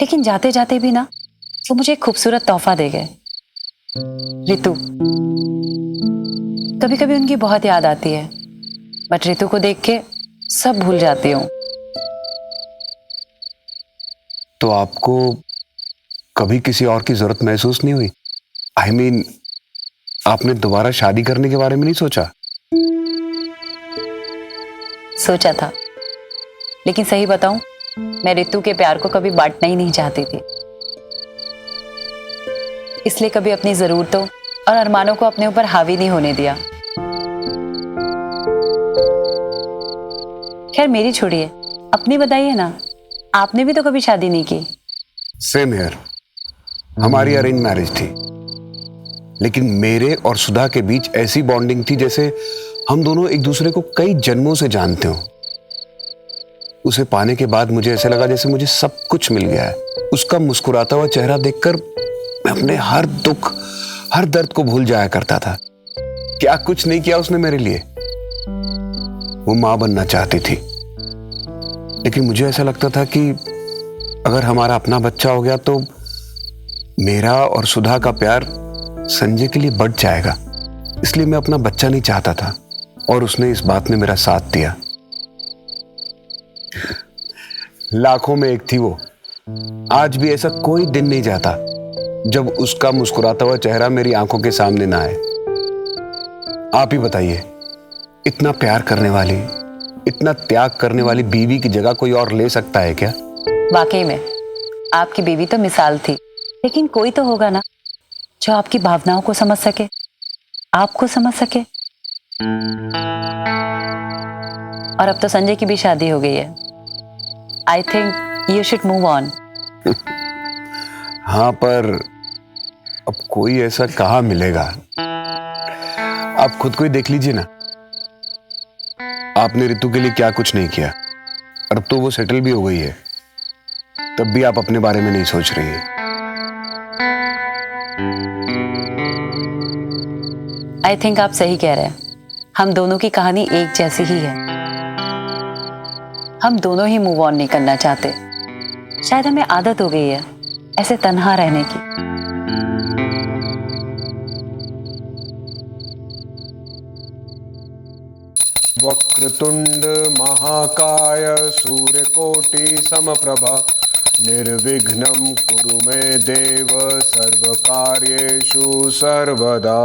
लेकिन जाते जाते भी ना वो मुझे एक खूबसूरत तोहफा दे गए। रितु। कभी कभी उनकी बहुत याद आती है, बट रितु को देख के सब भूल जाती हूँ। तो आपको कभी किसी और की जरूरत महसूस नहीं हुई? आई मीन, आपने दोबारा शादी करने के बारे में नहीं सोचा? सोचा था, लेकिन सही बताऊं, मैं रितु के प्यार को कभी बांटना ही नहीं चाहती थी। इसलिए कभी अपनी जरूरतों और अरमानों को अपने ऊपर हावी नहीं होने दिया। खैर मेरी छोड़िए, अपनी बताइए ना, आपने भी तो कभी शादी नहीं की। Same here. हमारी अरेंज मैरिज थी, लेकिन मेरे और सुधा के बीच ऐसी बॉन्डिंग थी जैसे हम दोनों एक दूसरे को कई जन्मों से जानते हो। उसे पाने के बाद मुझे ऐसे लगा जैसे मुझे सब कुछ मिल गया है। उसका मुस्कुराता हुआ चेहरा देखकर मैं अपने हर दुख, हर दर्द को भूल जाया करता था। क्या कुछ नहीं किया उसने मेरे लिए। वो मां बनना चाहती थी, लेकिन मुझे ऐसा लगता था कि अगर हमारा अपना बच्चा हो गया तो मेरा और सुधा का प्यार संजय के लिए बढ़ जाएगा। इसलिए मैं अपना बच्चा नहीं चाहता था, और उसने इस बात में मेरा साथ दिया। लाखों में एक थी वो। आज भी ऐसा कोई दिन नहीं जाता जब उसका मुस्कुराता हुआ चेहरा मेरी आंखों के सामने ना आए। आप ही बताइए, इतना प्यार करने वाली, इतना त्याग करने वाली बीवी की जगह कोई और ले सकता है क्या? वाकई में आपकी बीवी तो मिसाल थी, लेकिन कोई तो होगा ना जो आपकी भावनाओं को समझ सके, आपको समझ सके। और अब तो संजय की भी शादी हो गई है। I think you should move on. हाँ, पर अब कोई ऐसा कहाँ मिलेगा? आप खुद को ही देख लीजिए ना। आपने रितु के लिए क्या कुछ नहीं किया, और अब तो वो सेटल भी हो गई है, तब भी आप अपने बारे में नहीं सोच रही हैं। आई थिंक आप सही कह रहे हैं। हम दोनों की कहानी एक जैसी ही है। हम दोनों ही मूव ऑन नहीं करना चाहते। शायद हमें आदत हो गई है ऐसे तन्हा रहने की। वक्रतुंड महाकाय सूर्यकोटि समप्रभा निर्विघ्नं कुरु मे देव सर्वकार्येषु सर्वदा।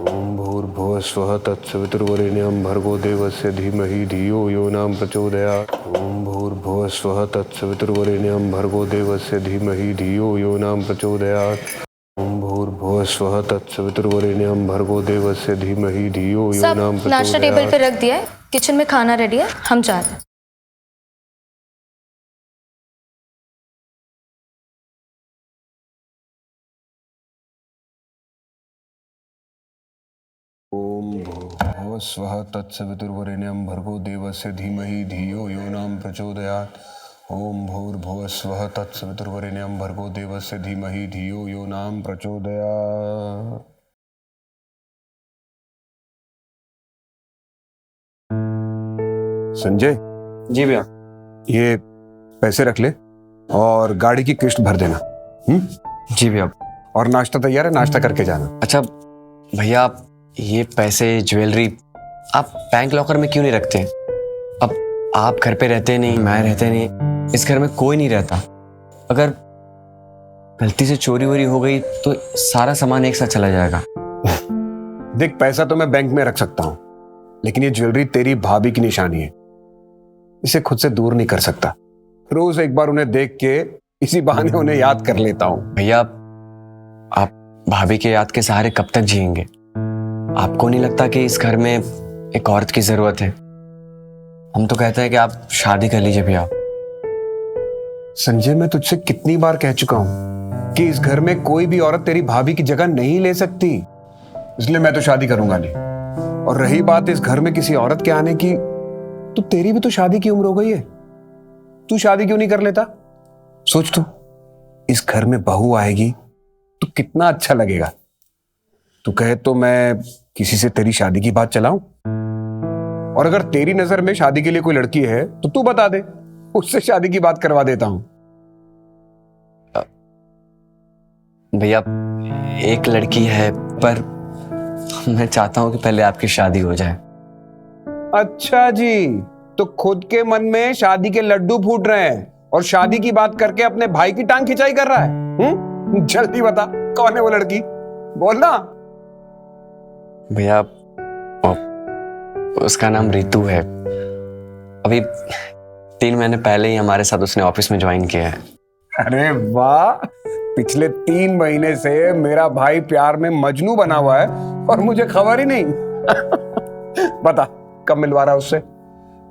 ओम भूर्भुवः स्वः तत्सवितुर्वरेण्यं भर्गो देवस्य धीमहि धियो यो न प्रचोदयात्। ओम भूर्भुवः स्वः तत्सवितुर्वरेण्यं भर्गो देवस्य धीमहि धियो यो न प्रचोदयात्। ओम भूर्भुवः स्वः तत्सवितुर्वरेण्यं भर्गो देवस्य धीमहि धियो यो न प्रचोदयात्। सब नाश्ता टेबल पे रख दिया है, किचन में खाना रेडी है, हम जा रहे हैं। ओम भूर्भुवः स्वः तत्सवितुर्वरेण्यं भर्गो देवस्य धीमहि धियो यो न प्रचोदयात्। ओम भूर्भुवः स्वः तत्सवितुर्वरेण्यं भर्गो देवस्य धीमहि धियो यो न प्रचोदयात्। संजय। जी भैया। ये पैसे रख ले और गाड़ी की किस्त भर देना। जी भैया। और नाश्ता तैयार है, नाश्ता करके जाना। अच्छा भैया, आप ये पैसे, ज्वेलरी आप बैंक लॉकर में क्यों नहीं रखते? अब आप घर पे रहते नहीं, मैं रहते नहीं, इस घर में कोई नहीं रहता। अगर गलती से चोरी वोरी हो गई तो सारा सामान एक साथ चला जाएगा। देख, पैसा तो मैं बैंक में रख सकता हूँ, लेकिन ये ज्वेलरी तेरी भाभी की निशानी है। इसे खुद से दूर नहीं कर सकता। रोज एक बार उन्हें देख के इसी बहाने उन्हें याद कर लेता हूँ। भैया, आप भाभी के याद के सहारे कब तक जिएंगे? आपको नहीं लगता कि इस घर में एक औरत की जरूरत है? हम तो कहते हैं कि आप शादी कर लीजिए भैया। संजय, मैं तुझसे कितनी बार कह चुका हूं कि इस घर में कोई भी औरत तेरी भाभी की जगह नहीं ले सकती, इसलिए मैं तो शादी करूंगा नहीं। और रही बात इस घर में किसी औरत के आने की, तो तेरी भी तो शादी की उम्र हो गई है। तू शादी क्यों नहीं कर लेता? सोच तू, इस घर में बहू आएगी तो कितना अच्छा लगेगा। तू कहे तो मैं किसी से तेरी शादी की बात चलाऊं, और अगर तेरी नजर में शादी के लिए कोई लड़की है तो तू बता दे, उससे शादी की बात करवा देता हूँ। भैया एक लड़की है, पर मैं चाहता हूँ कि पहले आपकी शादी हो जाए। अच्छा जी, तो खुद के मन में शादी के लड्डू फूट रहे हैं और शादी की बात करके अपने भाई की टांग खिंचाई कर रहा है। जल्दी बता, कौन है वो लड़की, बोलना। भैया उसका नाम रितु है। अभी 3 महीने पहले ही हमारे साथ उसने ऑफिस में ज्वाइन किया है। अरे वाह, पिछले 3 महीने से मेरा भाई प्यार में मजनू बना हुआ है और मुझे खबर ही नहीं। बता, कब मिलवा रहा है उससे?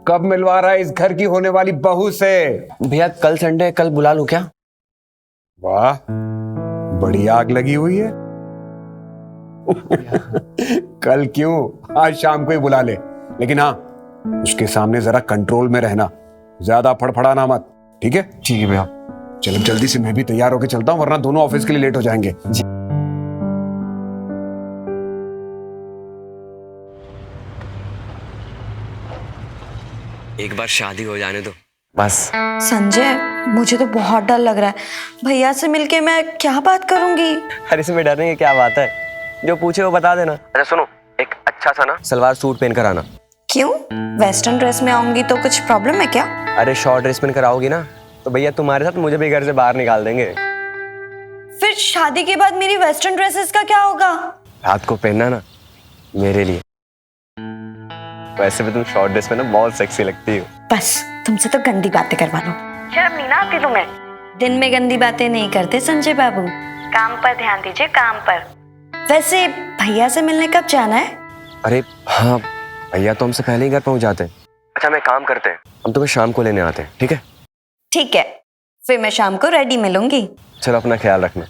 कब मिलवा रहा है इस घर की होने वाली बहू से? भैया कल संडे, कल बुला लूं क्या? वाह, बड़ी आग लगी हुई है। कल क्यों, आज शाम को ही बुला ले, लेकिन हाँ, उसके सामने जरा कंट्रोल में रहना, ज्यादा फड़फड़ाना मत, ठीक है? ठीक है भैया। चलो जल्दी से मैं भी तैयार होके चलता हूँ, वरना दोनों ऑफिस के लिए लेट हो जाएंगे। जी। एक बार शादी हो जाने दो बस। संजय, मुझे तो बहुत डर लग रहा है। भैया से मिलके मैं क्या बात करूंगी? अरे इसमें डरने की क्या बात है, जो पूछे वो बता देना। अच्छा सुनो, एक अच्छा सा ना सलवार सूट पहन कर आना। क्यों? वेस्टर्न ड्रेस में आऊंगी तो कुछ प्रॉब्लम है क्या? अरे शॉर्ट ड्रेस पहन कर आओगी ना तो भैया तुम्हारे साथ मुझे भी घर से बाहर निकाल देंगे। फिर शादी के बाद मेरी वेस्टर्न ड्रेसेस का क्या होगा? रात को पहनना ना मेरे लिए। वैसे भी तुम शॉर्ट ड्रेस में ना बहुत सेक्सी लगती हो। बस तुमसे तो गंदी बातें करवा लो। शर्म नहीं ना आती तुम्हें? दिन में गंदी बातें नहीं करते संजय बाबू, काम पर ध्यान दीजिए, काम पर। वैसे भैया से मिलने कब जाना है? अरे हाँ, भैया तो हमसे पहले ही घर पहुंच जाते हैं। अच्छा मैं काम करते हैं, हम तुम्हें शाम को लेने आते हैं, ठीक है? ठीक है, फिर मैं शाम को रेडी मिलूंगी। चलो अपना ख्याल रखना।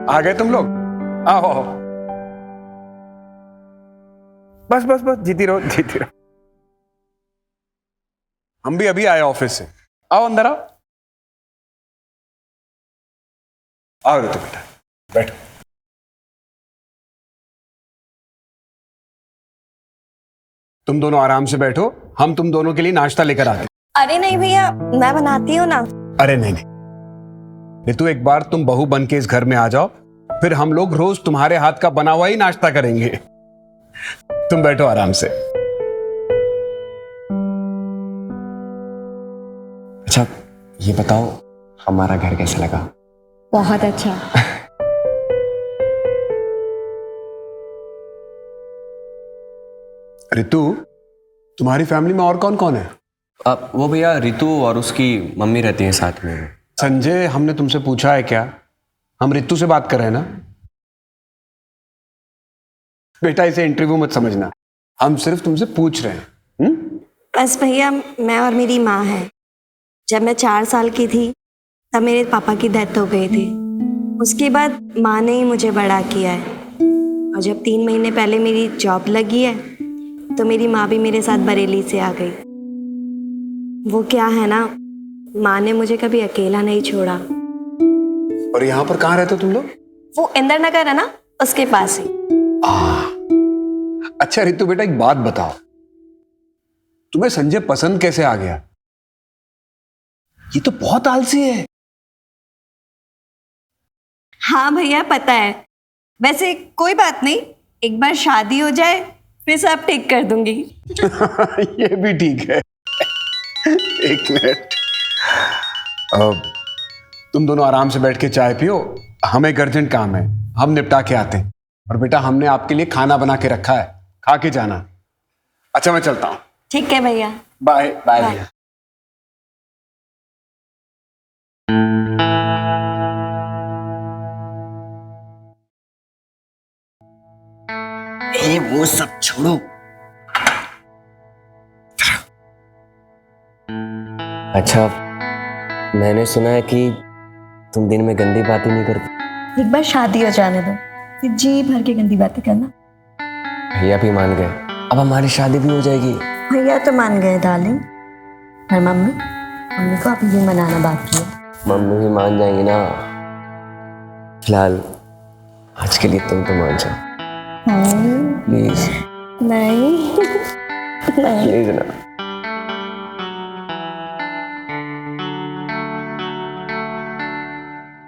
आ गए तुम लोग? आओ आओ। बस बस बस, जीती रहो जीती रहो। हम भी अभी आए ऑफिस से। आओ अंदर आओ। आओ ऋतु बेटा, बैठो। तुम दोनों आराम से बैठो, हम तुम दोनों के लिए नाश्ता लेकर आते। अरे नहीं भैया, मैं बनाती हूँ ना। अरे नहीं नहीं ऋतु, एक बार तुम बहू बन के इस घर में आ जाओ, फिर हम लोग रोज तुम्हारे हाथ का बना हुआ ही नाश्ता करेंगे। तुम बैठो आराम से। अच्छा ये बताओ, हमारा घर कैसा लगा? बहुत अच्छा। ऋतु, तुम्हारी फैमिली में और कौन कौन है? वो भैया रितु और उसकी मम्मी रहती हैं साथ में। संजय, हमने तुमसे पूछा है क्या? हम ऋतु से बात कर रहे हैं ना? बेटा इसे इंटरव्यू मत समझना, हम सिर्फ तुमसे पूछ रहे हैं। बस भैया, मैं और मेरी माँ है। जब मैं 4 साल की थी तब मेरे पापा की डेथ हो गई थी। उसके बाद माँ ने ही मुझे बड़ा किया है, और जब 3 महीने पहले मेरी जॉब लगी है तो मेरी माँ भी मेरे साथ बरेली से आ गई। वो क्या है ना, माँ ने मुझे कभी अकेला नहीं छोड़ा। और यहाँ पर कहाँ रहते हो तुम लोग? वो इंदिरा नगर है ना, उसके पास ही। अच्छा ऋतु बेटा, एक बात बताओ, तुम्हें संजय पसंद कैसे आ गया? ये तो बहुत आलसी है। हाँ भैया, पता है। वैसे कोई बात नहीं, एक बार शादी हो जाए फिर सब ठीक कर दूंगी। ये भी ठीक है। एक मिनट, तुम दोनों आराम से बैठ के चाय पियो, हमें एक अर्जेंट काम है, हम निपटा के आते हैं। और बेटा हमने आपके लिए खाना बना के रखा है, खा के जाना। अच्छा मैं चलता हूँ। ठीक है भैया। Bye bye bye. भैया। अरे वो सब छोड़ो। अच्छा, मैंने सुना है कि तुम दिन में गंदी बातें नहीं करती। एक बार शादी हो जाने दो, फिर जी भर के गंदी बातें करना। भैया भी मान गए, अब हमारी शादी भी हो जाएगी। भैया तो मान गए डार्लिंग, और मम्मी को अभी भी मनाना बाकी है। मम्मी भी मान जाएंगी ना। फिलहाल आज के लिए तुम तो मान जाओ प्लीज। नहीं प्लीज ना।